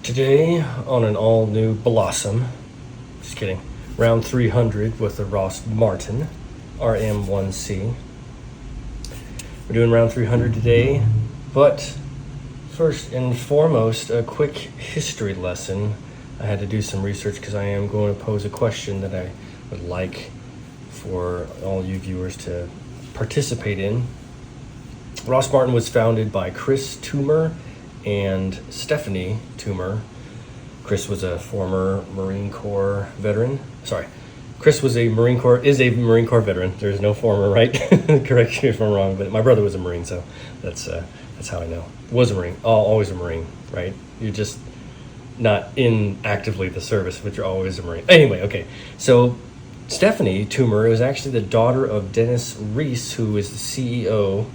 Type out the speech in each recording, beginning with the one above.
Today on an all-new Blossom, just kidding, round 300 with the Rost Martin RM1C. We're doing round 300 today, but first and foremost, a quick history lesson. I had to do some research because I am going to pose a question that I would like for all you viewers to participate in. Rost Martin was founded by Chris Toomer and Stephanie Toomer. Chris was a former Marine Corps veteran. Chris was is a Marine Corps veteran. There's no former, right? Correct me if I'm wrong, but my brother was a Marine, so that's how I know. Was a Marine, always a Marine, right? You're just not in actively the service, but you're always a Marine. Anyway, okay. So Stephanie Toomer was actually the daughter of Dennis Reese, who is the CEO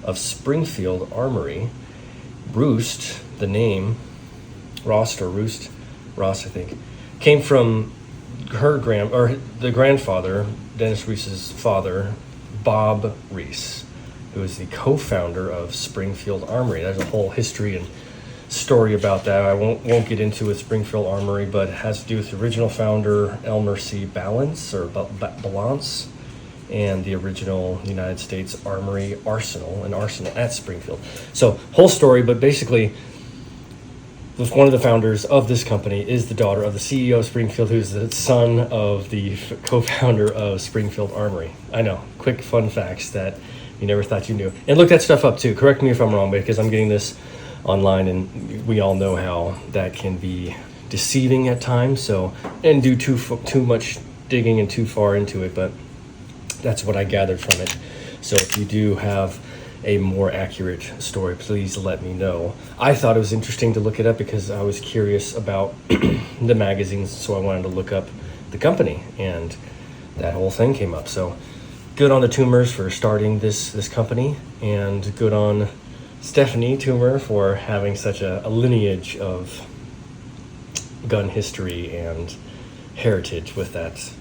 of Springfield Armory. Rost, the name, Rost, I think, came from the grandfather, Dennis Reese's father, Bob Reese, who is the co-founder of Springfield Armory. There's a whole history and story about that. I won't get into with Springfield Armory, but it has to do with the original founder, Elmer C. Balance and the original United States Armory Arsenal at Springfield. So whole story, but basically one of the founders of this company is the daughter of the CEO of Springfield, who's the son of the co-founder of Springfield Armory. I know, quick fun facts that you never thought you knew. And look that stuff up too. Correct me if I'm wrong, because I'm getting this online and we all know how that can be deceiving at times. So, and do too much digging and too far into it, but that's what I gathered from it. So if you do have a more accurate story, please let me know. I thought it was interesting to look it up because I was curious about the magazines, so I wanted to look up the company, and that whole thing came up. So good on the Toomers for starting this company, and good on Stephanie Toomer for having such a lineage of gun history and heritage with that,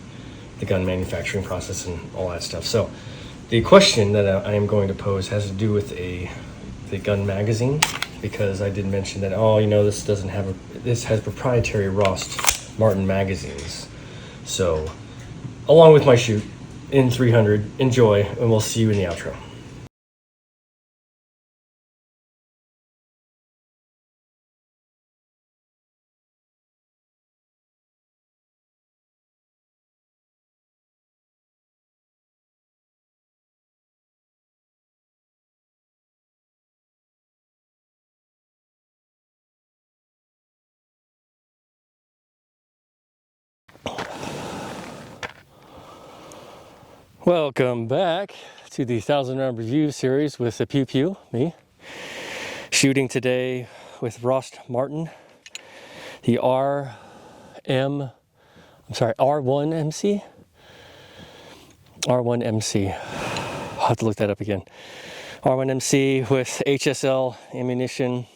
the gun manufacturing process and all that stuff. So the question that I am going to pose has to do with the gun magazine, because I did mention that, this has proprietary Rost Martin magazines. So along with my shoot in 300, enjoy, and we'll see you in the outro. Welcome back to the 1,000 round review series with the Pew Pew, me. Shooting today with Rost Martin, the R1MC? R1MC. I'll have to look that up again. R1MC with HSL ammunition,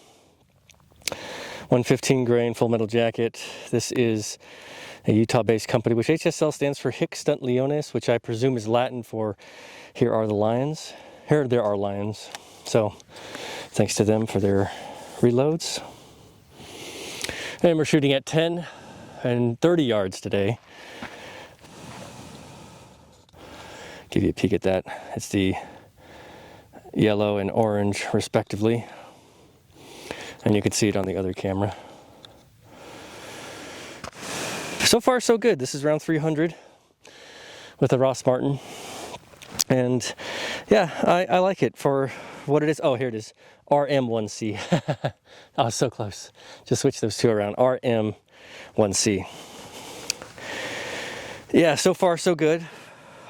115 grain full metal jacket. This is a Utah-based company, which HSL stands for Hic Stunt Leones, which I presume is Latin for here are the lions. Here there are lions. So thanks to them for their reloads. And we're shooting at 10 and 30 yards today. Give you a peek at that. It's the yellow and orange respectively. And you can see it on the other camera. So far, so good. This is round 300 with the Rost Martin. And yeah, I like it for what it is. Oh, here it is. RM1C. Oh, so close. Just switch those two around. RM1C. Yeah, so far, so good.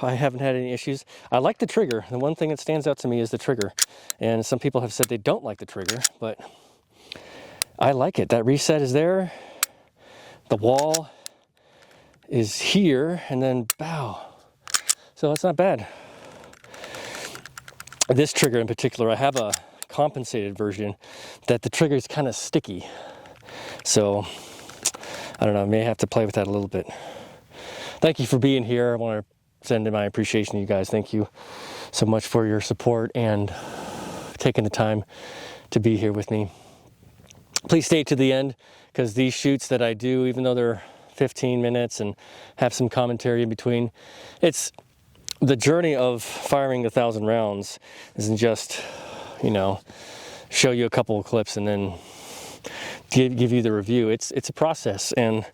I haven't had any issues. I like the trigger. The one thing that stands out to me is the trigger. And some people have said they don't like the trigger, but I like it. That reset is there. The wall is here, and then bow. So it's not bad. This trigger in particular, I have a compensated version that the trigger is kind of sticky. So I don't know, I may have to play with that a little bit. Thank you for being here. I want to send in my appreciation to you guys. Thank you so much for your support and taking the time to be here with me. please stay to the end, because these shoots that I do, even though they're 15 minutes and have some commentary in between, it's the journey of firing 1,000 rounds isn't just, you know, show you a couple of clips and then give you the review. It's a process, and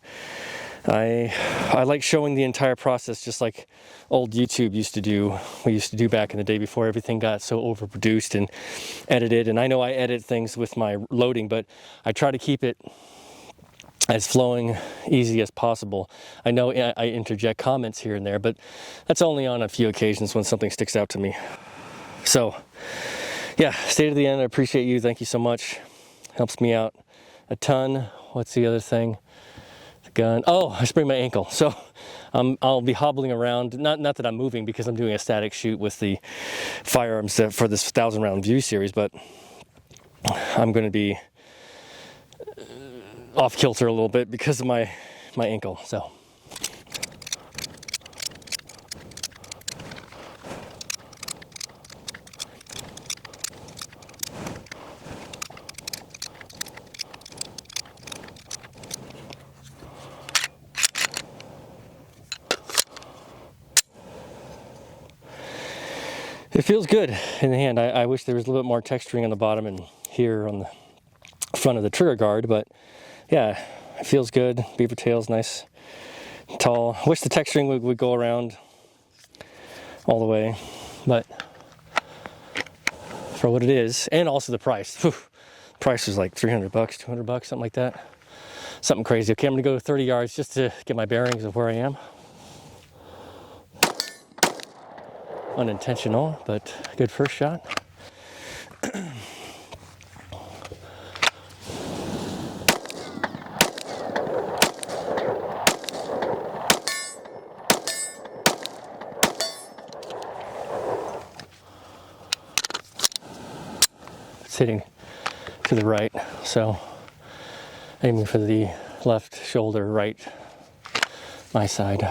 I like showing the entire process, just like old YouTube used to do. We used to do back in the day before everything got so overproduced and edited. And I know I edit things with my loading, but I try to keep it as flowing, easy as possible. I know I interject comments here and there, but that's only on a few occasions when something sticks out to me. So yeah, stay to the end. I appreciate you. Thank you so much. Helps me out a ton. What's the other thing? The gun. Oh, I sprained my ankle. So I'll be hobbling around. Not that I'm moving, because I'm doing a static shoot with the firearms for this 1,000 round view series, but I'm going to be off kilter a little bit because of my ankle. So it feels good in the hand. I wish there was a little bit more texturing on the bottom and here on the front of the trigger guard, but yeah, it feels good. Beaver tail's nice, tall. Wish the texturing would go around all the way, but for what it is, and also the price. Whew, price is like $300, $200, something like that. Something crazy. Okay, I'm gonna go 30 yards just to get my bearings of where I am. Unintentional, but good first shot. It's hitting to the right, so aiming for the left shoulder, right, my side.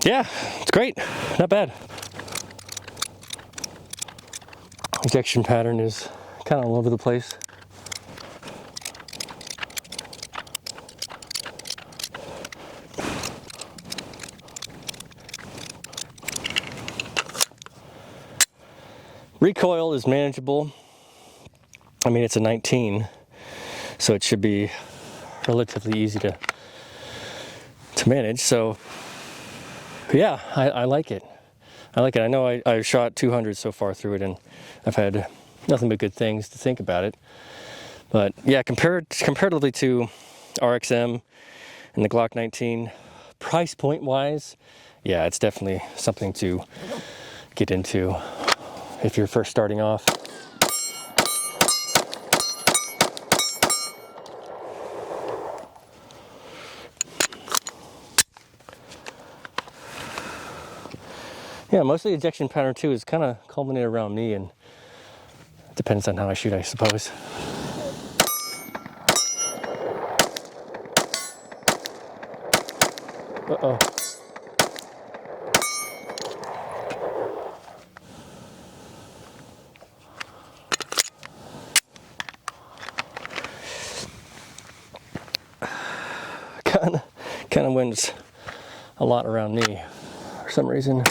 Yeah, it's great, not bad. Ejection pattern is kind of all over the place. Recoil is manageable. I mean, it's a 19, so it should be relatively easy to manage. So yeah, I like it. I like it. I know I've shot 200 so far through it, and I've had nothing but good things to think about it. But yeah, comparatively to RXM and the Glock 19, price point wise, yeah, it's definitely something to get into if you're first starting off. Yeah, most of the ejection pattern too is kind of culminated around me, and it depends on how I shoot, I suppose. Uh-oh. Kind of winds a lot around me for some reason.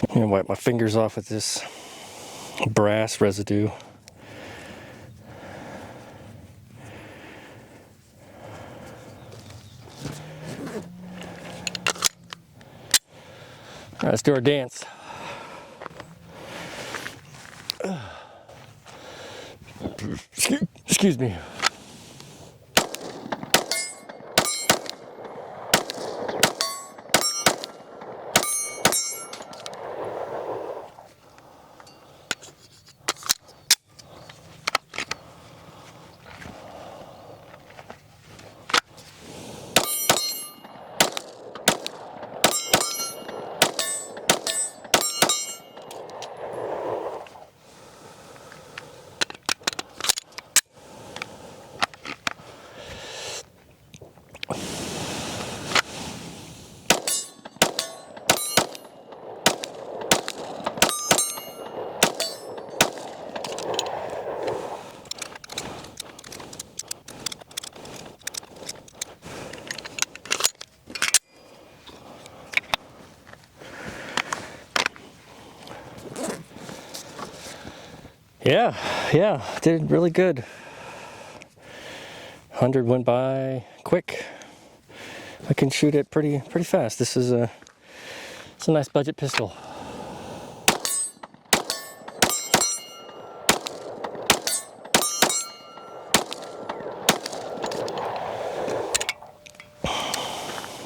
I'm gonna wipe my fingers off with this brass residue. All right, let's do our dance. Excuse me. Yeah, did really good. 100 went by quick. I can shoot it pretty fast. It's a nice budget pistol.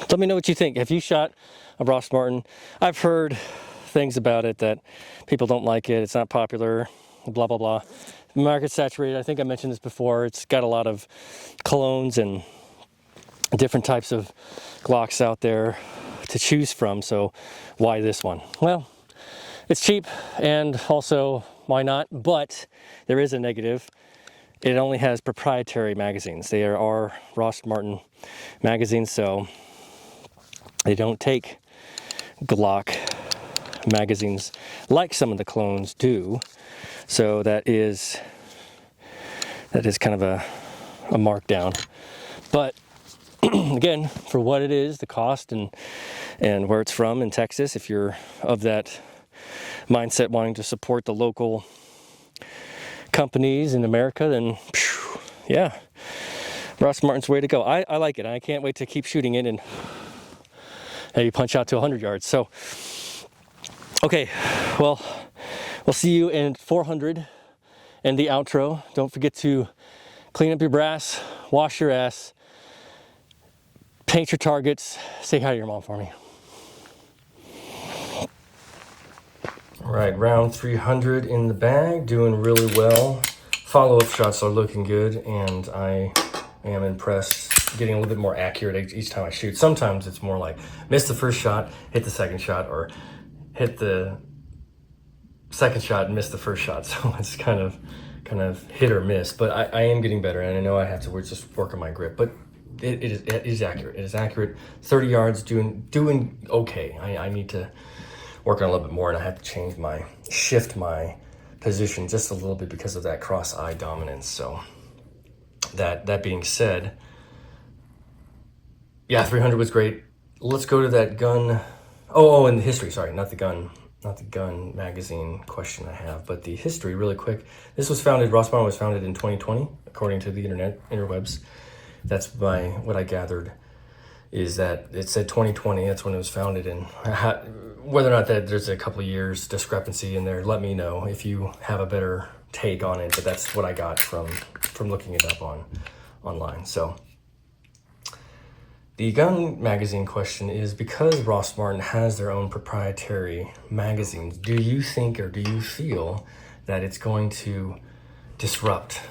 Let me know what you think. Have you shot a Rost Martin? I've heard things about it that people don't like it. It's not popular. Blah blah blah. The market's saturated. I think I mentioned this before. It's got a lot of colognes and different types of Glocks out there to choose from. So why this one? Well, it's cheap, and also why not? But there is a negative. It only has proprietary magazines. They are Rost Martin magazines, so they don't take Glock magazines like some of the clones do. So that is kind of a markdown. But again, for what it is, the cost and where it's from in Texas, if you're of that mindset wanting to support the local companies in America, then yeah, Rost Martin's way to go. I like it. I can't wait to keep shooting it and maybe punch out to 100 yards. So, okay, well, we'll see you in 400 and the outro. Don't forget to clean up your brass, wash your ass, paint your targets. Say hi to your mom for me. All right, round 300 in the bag, doing really well. Follow-up shots are looking good, and I am impressed. Getting a little bit more accurate each time I shoot. Sometimes it's more like miss the first shot, hit the second shot, or hit the second shot and miss the first shot. So it's kind of hit or miss. But I am getting better, and I know I have to just work on my grip. But it is accurate. It is accurate. 30 yards, doing okay. I need to work on a little bit more, and I have to shift my position just a little bit because of that cross eye dominance. So that being said, yeah, 300 was great. Let's go to that gun. Oh, and the history. Sorry, not the gun magazine question I have, but the history really quick. Rost Martin was founded in 2020, according to the interwebs. That's what I gathered, is that it said 2020. That's when it was founded, and whether or not that there's a couple of years discrepancy in there, let me know if you have a better take on it. But that's what I got from looking it up online. So the gun magazine question is, because Rost Martin has their own proprietary magazines, do you think or do you feel that it's going to disrupt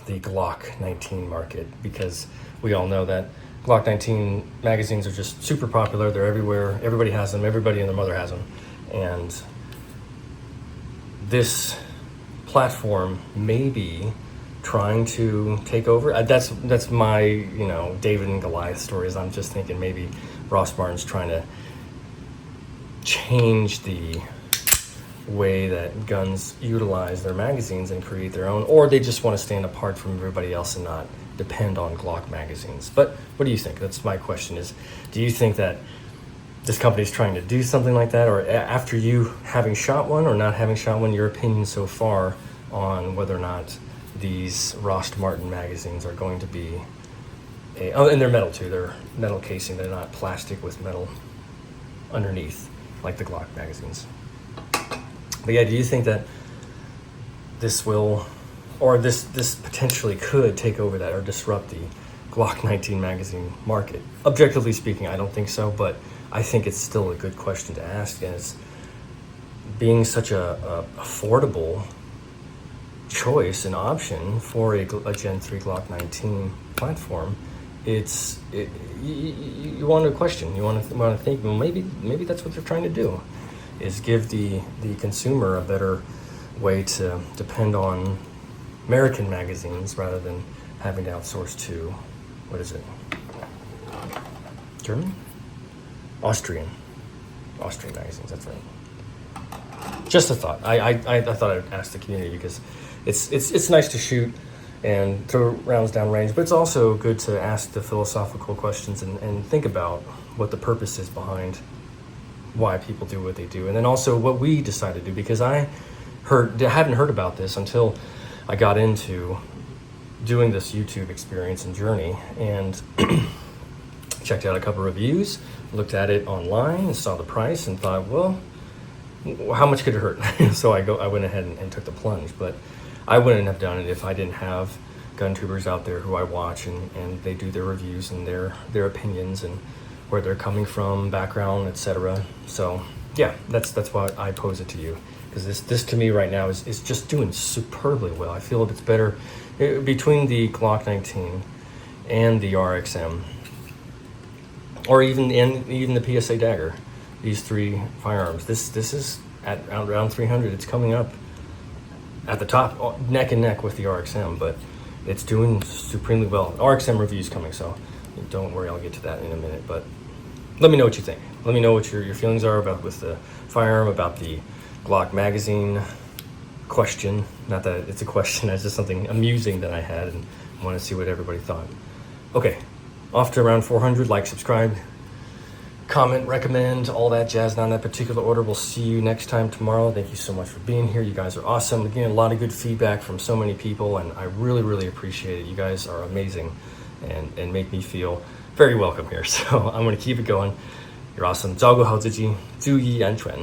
the Glock 19 market? Because we all know that Glock 19 magazines are just super popular. They're everywhere. Everybody has them. Everybody and their mother has them. And this platform may be trying to take over. That's my David and Goliath stories. I'm just thinking maybe Rost Martin's trying to change the way that guns utilize their magazines and create their own, or they just want to stand apart from everybody else and not depend on Glock magazines. But what do you think? That's my question, is do you think that this company's trying to do something like that? Or after you having shot one or not having shot one, your opinion so far on whether or not these Rost Martin magazines are going to be and they're metal too. They're metal casing. They're not plastic with metal underneath like the Glock magazines. But yeah, do you think that this will or this potentially could take over that or disrupt the Glock 19 magazine market. Objectively speaking, I don't think so, but I think it's still a good question to ask, as being such a affordable choice and option for a Gen 3 Glock 19 platform. You want to question, you want to think, well, maybe that's what they're trying to do, is give the consumer a better way to depend on American magazines rather than having to outsource to, what is it, German? Austrian magazines, that's right. Just a thought. I thought I'd ask the community, because it's nice to shoot and throw rounds down range, but it's also good to ask the philosophical questions and think about what the purpose is behind why people do what they do, and then also what we decide to do, because I hadn't heard about this until I got into doing this YouTube experience and journey, and checked out a couple reviews, looked at it online and saw the price and thought, well, how much could it hurt? So I went ahead and took the plunge. But I wouldn't have done it if I didn't have gun tubers out there who I watch, and they do their reviews and their opinions and where they're coming from, background, etc. So yeah, that's why I pose it to you, because this to me right now is just doing superbly well. I feel it's better between the Glock 19 and the RXM, or even the PSA Dagger. These three firearms. This is at around 300. It's coming up at the top, neck and neck with the RXM, but it's doing supremely well. RXM review's coming, so don't worry, I'll get to that in a minute. But let me know what you think. Let me know what your feelings are about with the firearm, about the Glock magazine question. Not that it's a question, it's just something amusing that I had, and I want to see what everybody thought. Okay, off to around 400. Like, subscribe, comment, recommend, all that jazz, not in that particular order. We'll see you next time tomorrow. Thank you so much for being here. You guys are awesome. Again, a lot of good feedback from so many people, and I really, really appreciate it. You guys are amazing and make me feel very welcome here. So I'm going to keep it going. You're awesome. 照顾好自己，注意安全。